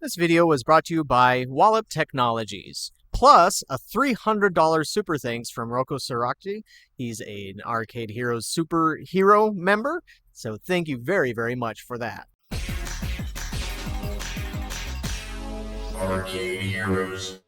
This video was brought to you by Wallop Technologies, plus a $300 super thanks from Rocco Siracchi. He's an Arcade Heroes superhero member, so thank you very, very much for that. Arcade Heroes.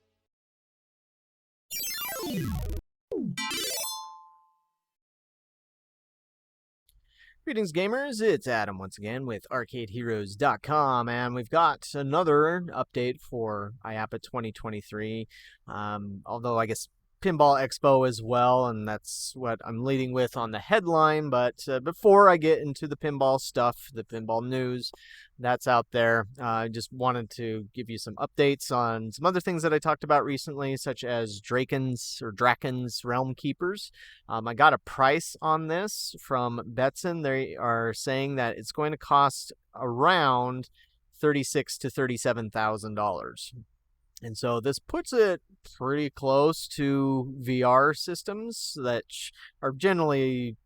Greetings, gamers. It's Adam once again with ArcadeHeroes.com, and we've got another update for IAAPA 2023. Although I guess Pinball Expo as well, and that's what I'm leading with on the headline. But before I get into the pinball stuff, the pinball news that's out there, I just wanted to give you some updates on some other things that I talked about recently, such as Draken's Realm Keepers. I got a price on this from Betson. They are saying that it's going to cost around $36,000 to $37,000. And so this puts it pretty close to VR systems that are generally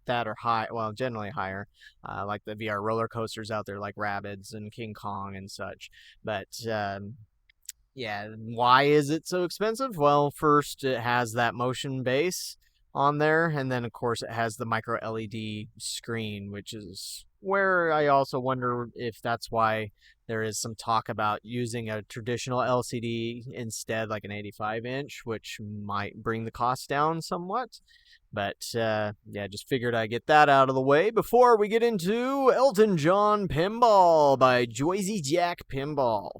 generally higher, like the VR roller coasters out there, like Rabbids and King Kong and such. But yeah, why is it so expensive? Well, first, it has that motion base on there, and then of course it has the micro LED screen, which is where I also wonder if that's why there is some talk about using a traditional LCD instead, like an 85-inch, which might bring the cost down somewhat. But yeah, just figured I'd get that out of the way before we get into Elton John Pinball by Joyzy Jack Pinball.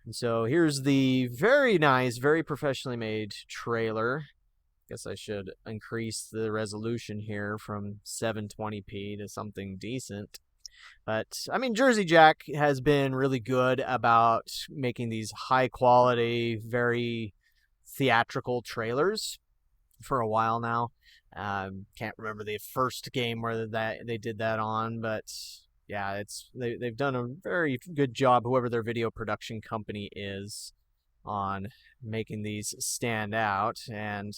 And so here's the very nice, very professionally made trailer. Guess I should increase the resolution here from 720p to something decent. But I mean, Jersey Jack has been really good about making these high quality, very theatrical trailers for a while now. Can't remember the first game where they did that on, but yeah, they've done a very good job, whoever their video production company is, on making these stand out. And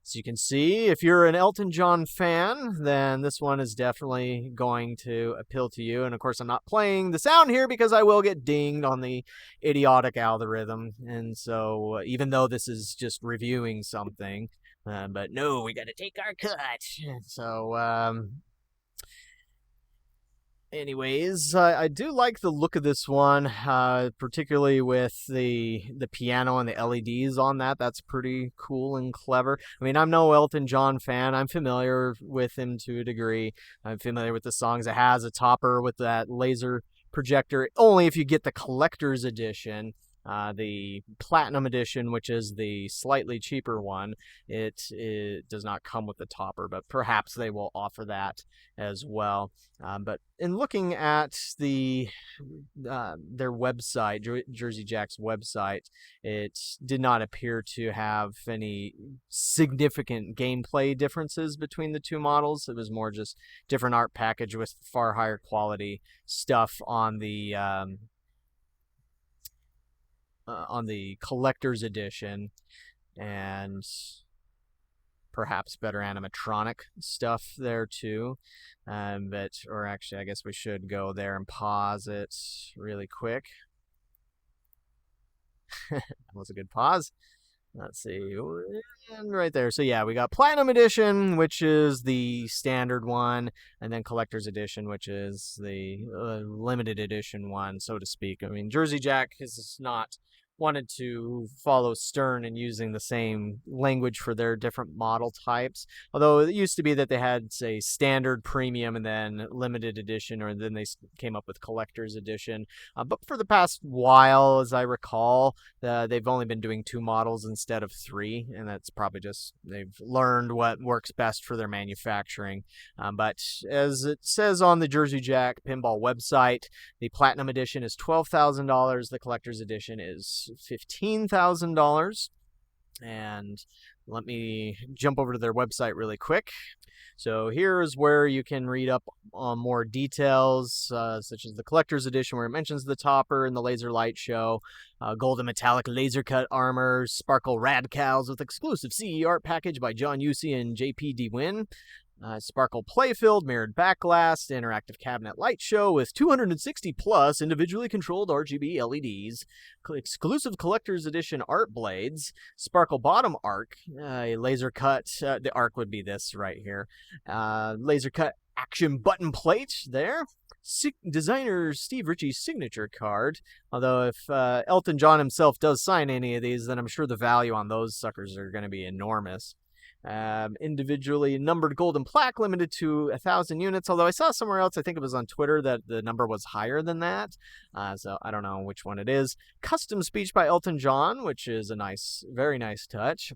as you can see, if you're an Elton John fan, then this one is definitely going to appeal to you. And of course, I'm not playing the sound here because I will get dinged on the idiotic algorithm. And so even though this is just reviewing something, but no, we got to take our cut. So anyways, I do like the look of this one, particularly with the piano and the LEDs on that. That's pretty cool and clever. I mean, I'm no Elton John fan. I'm familiar with him to a degree. I'm familiar with the songs. It has a topper with that laser projector, only if you get the collector's edition. The Platinum Edition, which is the slightly cheaper one, it does not come with the topper, but perhaps they will offer that as well. But in looking at their website, Jersey Jack's website, it did not appear to have any significant gameplay differences between the two models. It was more just different art package with far higher quality stuff on the collector's edition, and perhaps better animatronic stuff there too. Or actually, I guess we should go there and pause it really quick. That was a good pause. Let's see, and right there. So yeah, we got Platinum Edition, which is the standard one, and then Collector's Edition, which is the limited edition one, so to speak. I mean, Jersey Jack is not wanted to follow Stern in using the same language for their different model types. Although it used to be that they had, say, standard, premium, and then limited edition, or then they came up with collector's edition. But for the past while, as I recall, they've only been doing 2 models instead of 3, and that's probably just they've learned what works best for their manufacturing. But as it says on the Jersey Jack Pinball website, the Platinum Edition is $12,000. The collector's edition is $15,000. And let me jump over to their website really quick. So here's where you can read up on more details, such as the collector's edition, where it mentions the topper and the laser light show, golden metallic laser cut armor, sparkle rad cows with exclusive CE art package by John Usey and JP DeWin. Sparkle Playfield, mirrored backglass, interactive cabinet light show with 260 plus individually controlled RGB LEDs, exclusive collector's edition art blades, Sparkle Bottom Arc, a laser cut, the arc would be this right here, laser cut action button plate there. Designer Steve Ritchie's signature card. Although if Elton John himself does sign any of these, then I'm sure the value on those suckers are going to be enormous. Individually numbered golden plaque limited to 1,000 units. Although I saw somewhere else, I think it was on Twitter, that the number was higher than that. So I don't know which one it is. Custom speech by Elton John, which is a nice, very nice touch.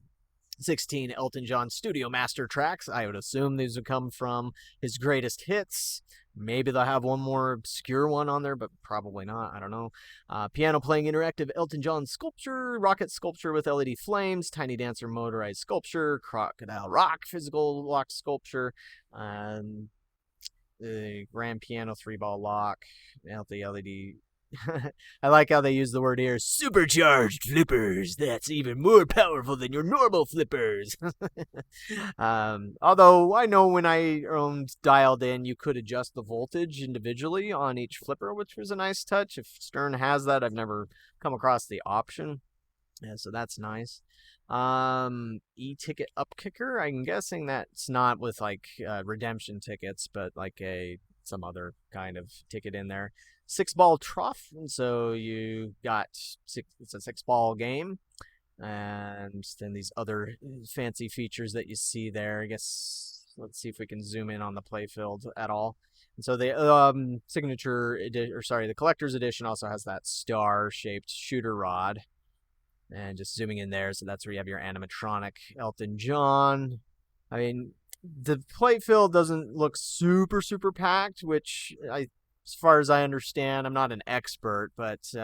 16 Elton John studio master tracks. I would assume these would come from his greatest hits. Maybe they'll have one more obscure one on there, but probably not. I don't know. Piano playing interactive Elton John sculpture, rocket sculpture with LED flames, tiny dancer motorized sculpture, crocodile rock physical lock sculpture, the grand piano 3-ball lock, LED. I like how they use the word here, supercharged flippers. That's even more powerful than your normal flippers. Although I know when I owned Dialed In, you could adjust the voltage individually on each flipper, which was a nice touch. If Stern has that, I've never come across the option. Yeah, so that's nice. E-ticket upkicker. I'm guessing that's not with like redemption tickets, but like some other kind of ticket in there. 6-ball trough, and so you got it's a 6-ball game, and then these other fancy features that you see there. I guess let's see if we can zoom in on the playfield at all. And so the signature edition, or sorry, the collector's edition also has that star-shaped shooter rod. And just zooming in there, so that's where you have your animatronic Elton John. I mean, the playfield doesn't look super packed, which as far as I understand, I'm not an expert, but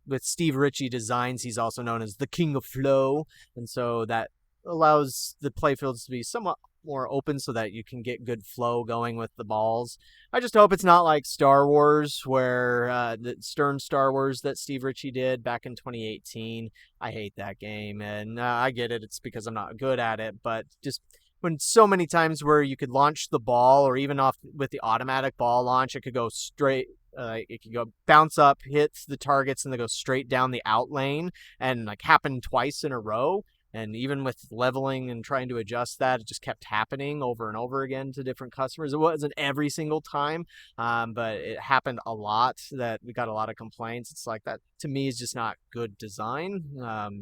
with Steve Ritchie Designs, he's also known as the King of Flow, and so that allows the playfields to be somewhat more open so that you can get good flow going with the balls. I just hope it's not like Star Wars, where the Stern Star Wars that Steve Ritchie did back in 2018. I hate that game, and I get it. It's because I'm not good at it, but just when so many times where you could launch the ball, or even off with the automatic ball launch, it could go straight. It could go bounce up, hit the targets, and then go straight down the out lane, and like happen twice in a row. And even with leveling and trying to adjust that, it just kept happening over and over again to different customers. It wasn't every single time, but it happened a lot that we got a lot of complaints. It's like that, to me, is just not good design,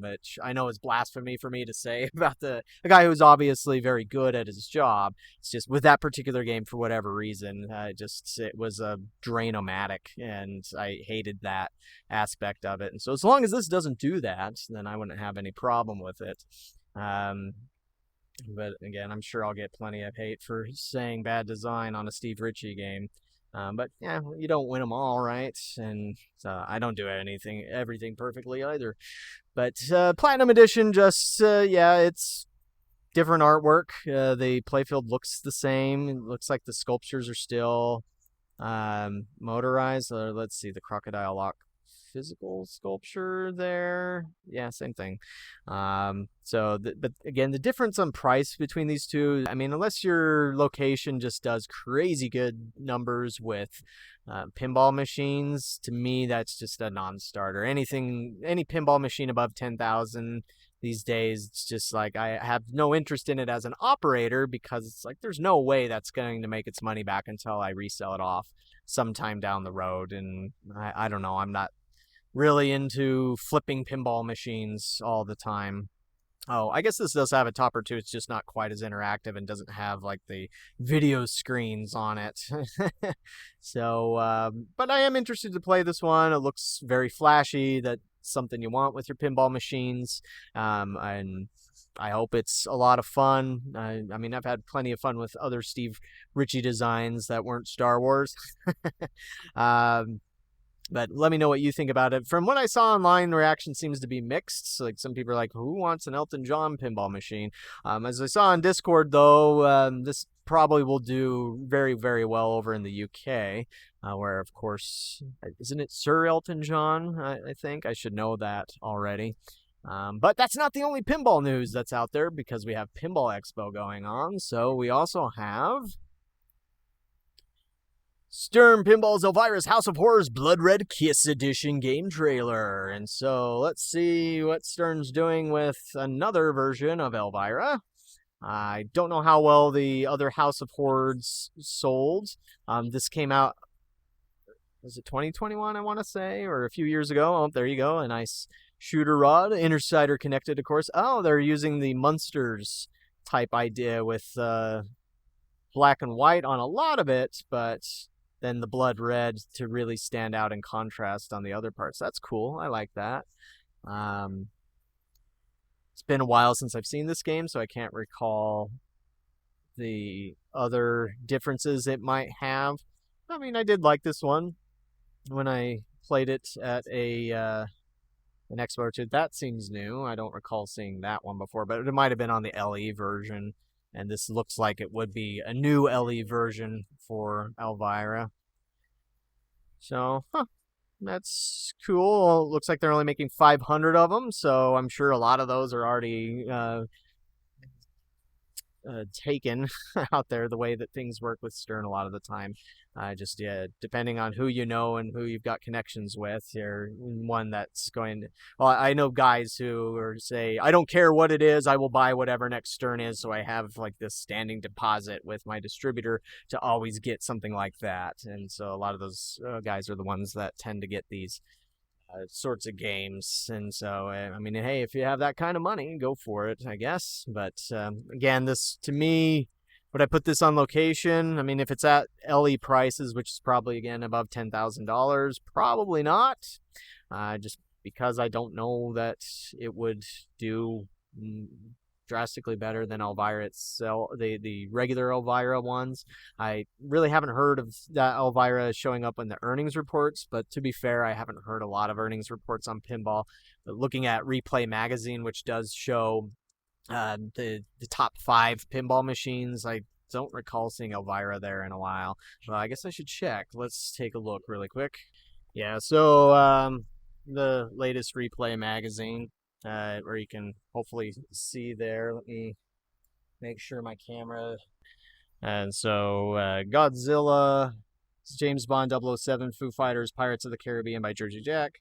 which I know is blasphemy for me to say about a guy who's obviously very good at his job. It's just with that particular game, for whatever reason, it was a drain-o-matic, and I hated that aspect of it. And so as long as this doesn't do that, then I wouldn't have any problem with it. But again, I'm sure I'll get plenty of hate for saying bad design on a Steve Ritchie game. But yeah, you don't win them all, right? And I don't do everything perfectly either. But Platinum Edition, it's different artwork. The playfield looks the same. It looks like the sculptures are still motorized. Let's see, the crocodile lock physical sculpture there. Yeah, same thing. But again, the difference on price between these two, I mean, unless your location just does crazy good numbers with pinball machines, to me, that's just a non-starter. Any pinball machine above 10,000 these days, it's just like I have no interest in it as an operator, because it's like there's no way that's going to make its money back until I resell it off sometime down the road. And I don't know, I'm not really into flipping pinball machines all the time. Oh, I guess this does have a topper too. It's just not quite as interactive and doesn't have like the video screens on it. So, but I am interested to play this one. It looks very flashy. That's something you want with your pinball machines. And I hope it's a lot of fun. I mean, I've had plenty of fun with other Steve Ritchie designs that weren't Star Wars. But let me know what you think about it. From what I saw online, reaction seems to be mixed. So, like, some people are like, who wants an Elton John pinball machine? As I saw on Discord, though, this probably will do very, very well over in the UK, where, of course, isn't it Sir Elton John? I think I should know that already. But that's not the only pinball news that's out there, because we have Pinball Expo going on. So we also have Stern Pinball's Elvira's House of Horrors Blood Red Kiss Edition game trailer. And so let's see what Stern's doing with another version of Elvira. I don't know how well the other House of Horrors sold. This came out, was it 2021, I want to say, or a few years ago? Oh, there you go. A nice shooter rod. Inner connected, of course. Oh, they're using the Munsters type idea with black and white on a lot of it, but then the blood red to really stand out in contrast on the other parts. That's cool. I like that. It's been a while since I've seen this game, so I can't recall the other differences it might have. I mean, I did like this one when I played it at an Expo or two. That seems new. I don't recall seeing that one before, but it might have been on the LE version, and this looks like it would be a new LE version for Elvira. So, that's cool. Looks like they're only making 500 of them, so I'm sure a lot of those are already taken out there, the way that things work with Stern a lot of the time. Just depending on who you know and who you've got connections with, you're one that's going to, well, I know guys who are say, I don't care what it is, I will buy whatever next Stern is, so I have like this standing deposit with my distributor to always get something like that. And so a lot of those guys are the ones that tend to get these sorts of games. And so, I mean, hey, if you have that kind of money, go for it, I guess. But again, this, to me, would I put this on location? I mean, if it's at LE prices, which is probably, again, above $10,000, probably not. Just because I don't know that it would do drastically better than Elvira itself, the regular Elvira ones. I really haven't heard of that Elvira showing up in the earnings reports, but to be fair, I haven't heard a lot of earnings reports on pinball. But looking at Replay Magazine, which does show the top 5 pinball machines, I don't recall seeing Elvira there in a while. Well, I guess I should check. Let's take a look really quick. Yeah, so the latest Replay Magazine, where you can hopefully see there. Let me make sure my camera. And so Godzilla, James Bond 007, Foo Fighters, Pirates of the Caribbean by Jersey Jack.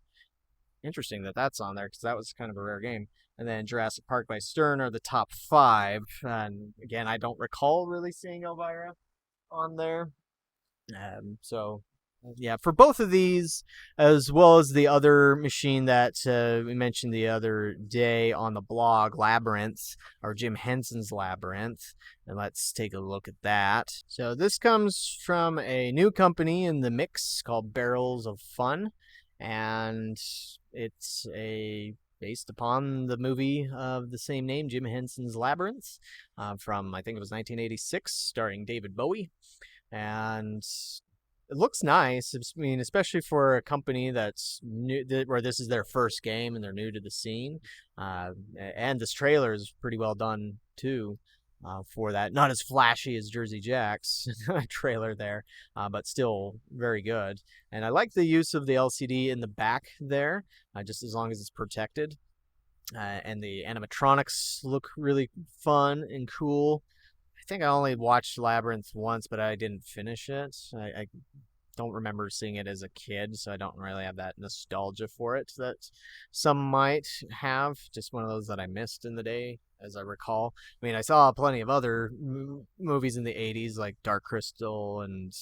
Interesting that that's on there, because that was kind of a rare game. And then Jurassic Park by Stern are the top 5. And again, I don't recall really seeing Elvira on there. So yeah, for both of these, as well as the other machine that we mentioned the other day on the blog, Labyrinth, or Jim Henson's Labyrinth. And let's take a look at that. So this comes from a new company in the mix called Barrels of Fun. And it's based upon the movie of the same name, Jim Henson's Labyrinth, from, I think it was 1986, starring David Bowie. And it looks nice. I mean, especially for a company that's new, where this is their first game and they're new to the scene. And this trailer is pretty well done too. For that, not as flashy as Jersey Jack's trailer there, but still very good. And I like the use of the LCD in the back there, just as long as it's protected. And the animatronics look really fun and cool. I think I only watched Labyrinth once, but I didn't finish it. I don't remember seeing it as a kid, so I don't really have that nostalgia for it that some might have. Just one of those that I missed in the day, as I recall. I mean, I saw plenty of other movies in the 80s, like Dark Crystal and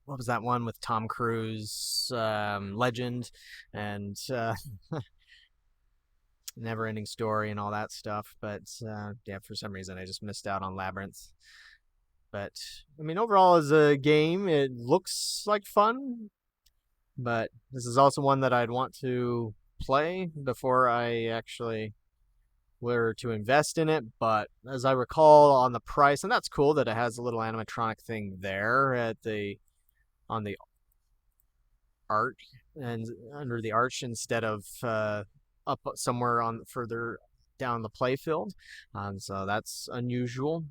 what was that one with Tom Cruise, Legend, and Never Ending Story and all that stuff. But yeah, for some reason I just missed out on Labyrinth. But I mean, overall as a game, it looks like fun, but this is also one that I'd want to play before I actually were to invest in it. But as I recall on the price, and that's cool that it has a little animatronic thing there at on the art and under the arch instead of up somewhere on further down the playfield. So that's unusual.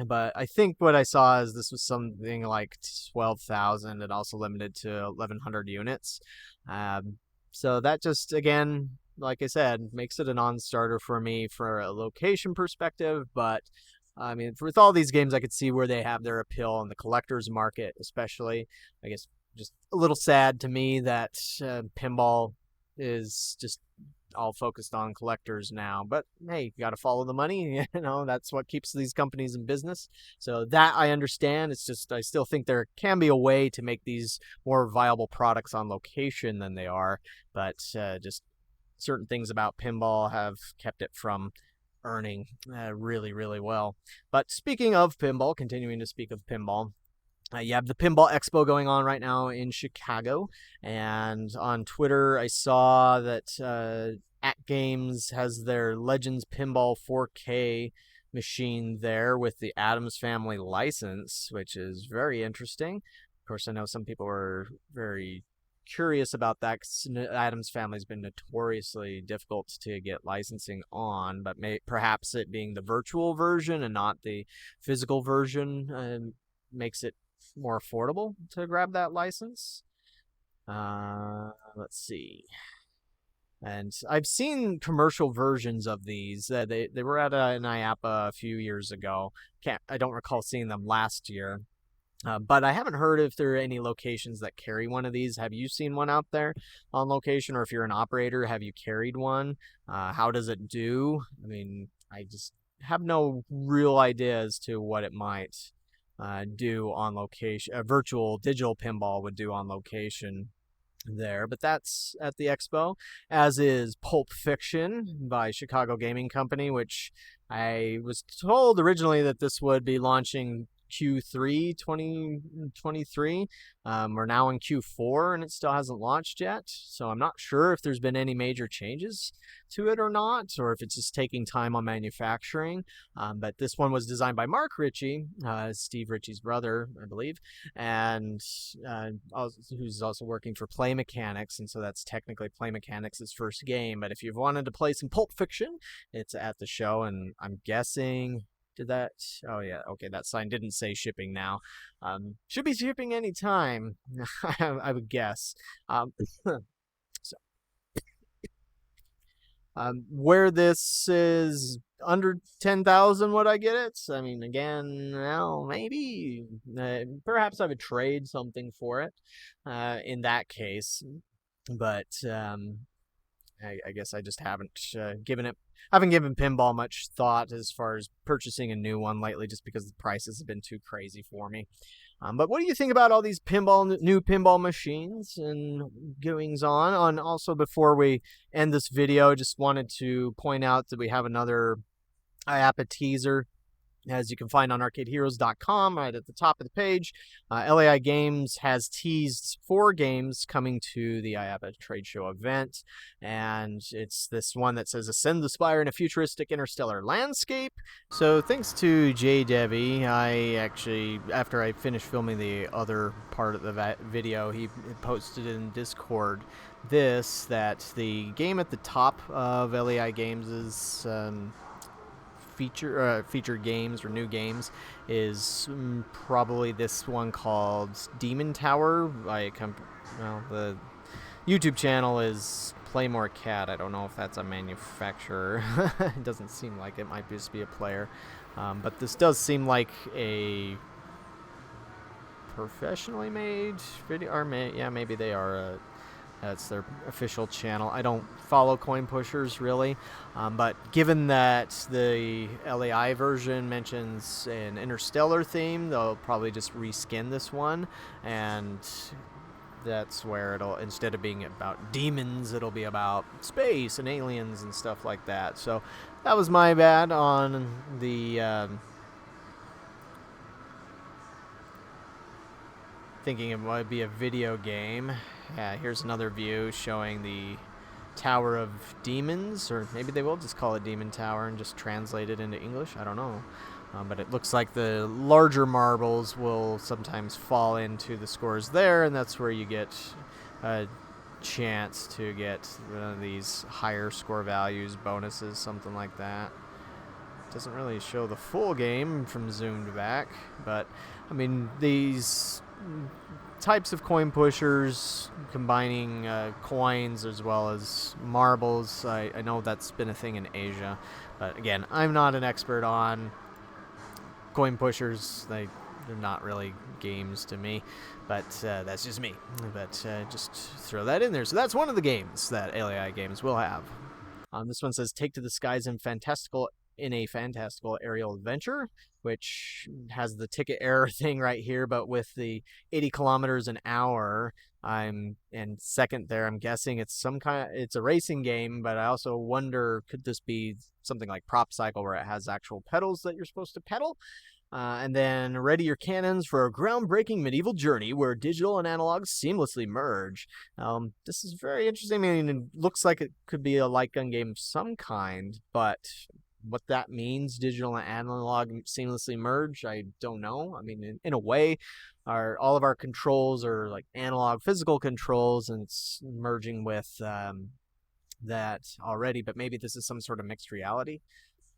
But I think what I saw is this was something like 12,000 and also limited to 1,100 units. So that just, again, like I said, makes it a non-starter for me for a location perspective. But I mean, with all these games, I could see where they have their appeal in the collector's market, especially. I guess just a little sad to me that pinball is just all focused on collectors now. But hey, you got to follow the money. That's what keeps these companies in business. So that I understand. It's just I still think there can be a way to make these more viable products on location than they are. But just certain things about pinball have kept it from earning really, really well. But speaking of pinball, continuing to speak of pinball, you have the Pinball Expo going on right now in Chicago, and on Twitter I saw that AtGames has their Legends Pinball 4K machine there with the Addams Family license, which is very interesting. Of course, I know some people are very curious about that because Addams Family's been notoriously difficult to get licensing on, but perhaps it being the virtual version and not the physical version makes it more affordable to grab that license. Let's see. And I've seen commercial versions of these. They were at an IAAPA a few years ago. I don't recall seeing them last year. But I haven't heard if there are any locations that carry one of these. Have you seen one out there on location? Or if you're an operator, have you carried one? How does it do? I mean, I just have no real idea as to what it might do on location. A virtual digital pinball would do on location there. But that's at the expo, as is Pulp Fiction by Chicago Gaming Company, which I was told originally that this would be launching Q3 2023. We're now in Q4 and it still hasn't launched yet, so I'm not sure if there's been any major changes to it or not, or if it's just taking time on manufacturing. But this one was designed by Mark Ritchie, Steve Ritchie's brother, I believe, and who's also working for Play Mechanix, and so that's technically Play Mechanix's first game. But if you've wanted to play some Pulp Fiction, it's at the show, and I'm guessing oh yeah, okay, that sign didn't say shipping now. Should be shipping anytime, I would guess. So, where this is under 10,000, would I get it? I mean, again, well, maybe. Perhaps I would trade something for it in that case. But I guess I just haven't given pinball much thought as far as purchasing a new one lately, just because the prices have been too crazy for me. But what do you think about all these new pinball machines and goings on? Also, before we end this video, just wanted to point out that we have another IAAPA teaser, as you can find on arcadeheroes.com right at the top of the page. LAI Games has teased 4 games coming to the IAAPA trade show event, and it's this one that says Ascend the Spire in a futuristic interstellar landscape. So thanks to Jay Devi, I actually, after I finished filming the other part of the video, he posted in Discord that the game at the top of LAI Games is featured games or new games is probably this one called Demon Tower by the YouTube channel is Playmore Cat. I don't know if that's a manufacturer. It doesn't seem like it. Might just be a player. But this does seem like a professionally made video, or maybe they are that's their official channel. I don't follow Coin Pushers, really. But given that the LAI version mentions an interstellar theme, they'll probably just reskin this one. And that's where it'll, instead of being about demons, it'll be about space and aliens and stuff like that. So that was my bad on the thinking it might be a video game. Yeah, here's another view showing the Tower of Demons, or maybe they will just call it Demon Tower and just translate it into English. I don't know. But it looks like the larger marbles will sometimes fall into the scores there, and that's where you get a chance to get these higher score values, bonuses, something like that. Doesn't really show the full game from zoomed back, but I mean, these types of coin pushers, combining coins as well as marbles. I know that's been a thing in Asia, but again, I'm not an expert on coin pushers. They're not really games to me, but that's just me. But just throw that in there. So that's one of the games that LAI Games will have. This one says, "Take to the skies in a fantastical aerial adventure," which has the ticket error thing right here, but with the 80 kilometers an hour, I'm in second there. I'm guessing it's it's a racing game, but I also wonder, could this be something like Prop Cycle where it has actual pedals that you're supposed to pedal? And then ready your cannons for a groundbreaking medieval journey where digital and analog seamlessly merge. This is very interesting. I mean, it looks like it could be a light gun game of some kind, but what that means, digital and analog seamlessly merge, I don't know. I mean, in a way, all of our controls are like analog physical controls, and it's merging with that already, but maybe this is some sort of mixed reality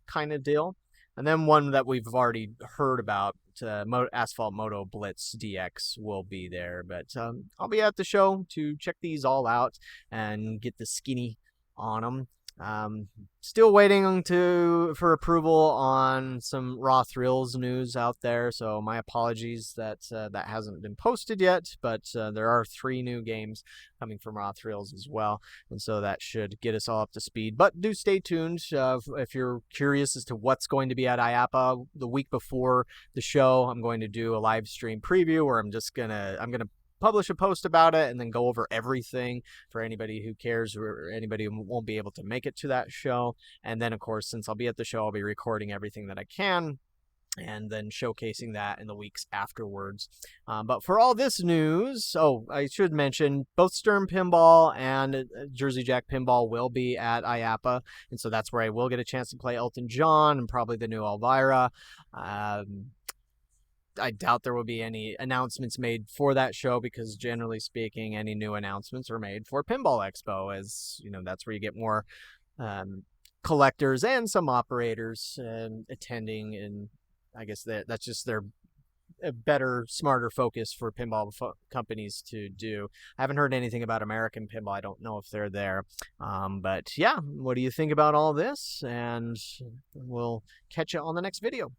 kind of deal. And then one that we've already heard about, Asphalt Moto Blitz DX will be there. But I'll be at the show to check these all out and get the skinny on them. Still waiting for approval on some Raw Thrills news out there, so my apologies that that hasn't been posted yet, but there are 3 new games coming from Raw Thrills as well, and so that should get us all up to speed. But do stay tuned if you're curious as to what's going to be at IAAPA the week before the show. I'm going to do a live stream preview where I'm gonna publish a post about it and then go over everything for anybody who cares or anybody who won't be able to make it to that show. And then, of course, since I'll be at the show, I'll be recording everything that I can and then showcasing that in the weeks afterwards. But for all this news, I should mention both Stern Pinball and Jersey Jack Pinball will be at IAAPA, and so that's where I will get a chance to play Elton John and probably the new Elvira. I doubt there will be any announcements made for that show because, generally speaking, any new announcements are made for Pinball Expo, as you know, that's where you get more collectors and some operators attending, and I guess that's just a better, smarter focus for pinball companies to do. I haven't heard anything about American Pinball. I don't know if they're there. But yeah, what do you think about all this? And we'll catch you on the next video.